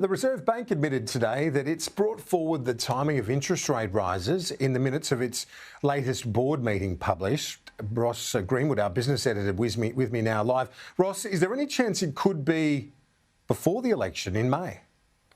The Reserve Bank admitted today that it's brought forward the timing of interest rate rises in the minutes of its latest board meeting published. Ross Greenwood, our business editor, with me now live. Ross, is there any chance it could be before the election in May?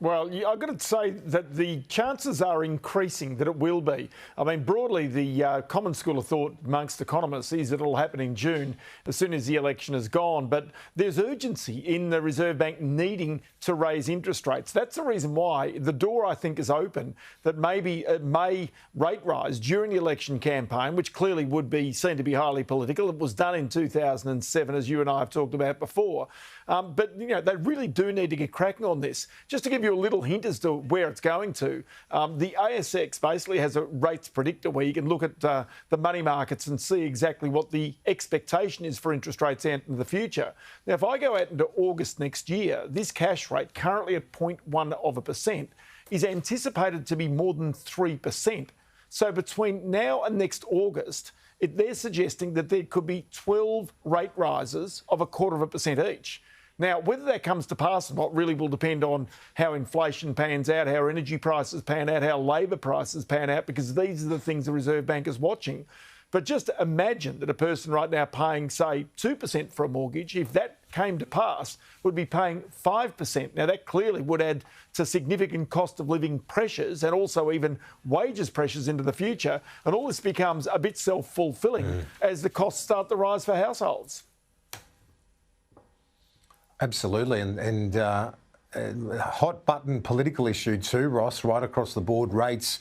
Well, I've got to say that the chances are increasing that it will be. I mean, broadly, the common school of thought amongst economists is that it'll happen in June as soon as the election is gone. But there's urgency in the Reserve Bank needing to raise interest rates. That's the reason why the door, I think, is open that maybe it may rate rise during the election campaign, which clearly would be seen to be highly political. It was done in 2007, as you and I have talked about before. But, you know, they really do need to get cracking on this. Just to give you a little hint as to where it's going to, the ASX basically has a rates predictor where you can look at the money markets and see exactly what the expectation is for interest rates out into the future. Now, if I go out into August next year, this cash rate, currently at 0.1%, is anticipated to be more than 3%. So between now and next August, they're suggesting that there could be 12 rate rises of 0.25% each. Now, whether that comes to pass or not really will depend on how inflation pans out, how energy prices pan out, how labour prices pan out, because these are the things the Reserve Bank is watching. But just imagine that a person right now paying, say, 2% for a mortgage, if that came to pass, would be paying 5%. Now, that clearly would add to significant cost of living pressures and also even wages pressures into the future. And all this becomes a bit self-fulfilling as the costs start to rise for households. Absolutely, and hot button political issue too, Ross, right across the board, rates,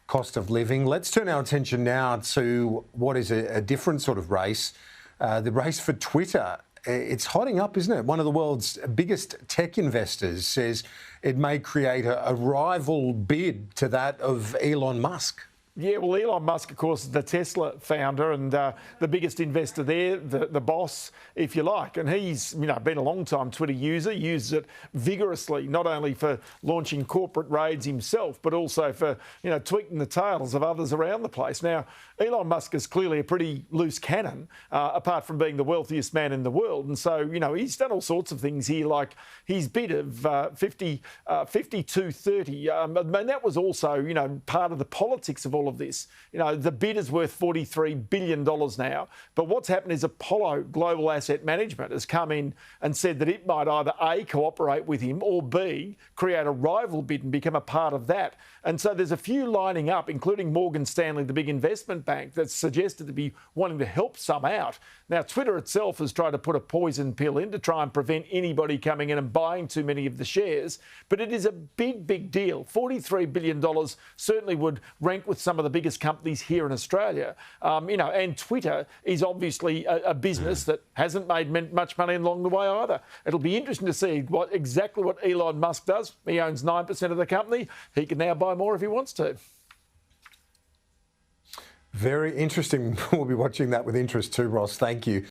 cost of living. Let's turn our attention now to what is a different sort of race, the race for Twitter. It's hotting up, isn't it? One of the world's biggest tech investors says it may create a rival bid to that of Elon Musk. Yeah, well, Elon Musk, of course, is the Tesla founder and the biggest investor there, the boss, if you like. And he's, been a long-time Twitter user, uses it vigorously, not only for launching corporate raids himself, but also for, tweaking the tails of others around the place. Now, Elon Musk is clearly a pretty loose cannon, apart from being the wealthiest man in the world. And so, he's done all sorts of things here, like his bid of 52.30. And that was also, part of the politics of all of this. The bid is worth $43 billion now. But what's happened is Apollo Global Asset Management has come in and said that it might either A, cooperate with him, or B, create a rival bid and become a part of that. And so there's a few lining up, including Morgan Stanley, the big investment bank, that's suggested to be wanting to help some out. Now, Twitter itself has tried to put a poison pill in to try and prevent anybody coming in and buying too many of the shares. But it is a big, big deal. $43 billion certainly would rank with some of the biggest companies here in Australia. And Twitter is obviously a business that hasn't made much money along the way either. It'll be interesting to see exactly what Elon Musk does. He owns 9% of the company. He can now buy more if he wants to. Very interesting. We'll be watching that with interest too, Ross. Thank you.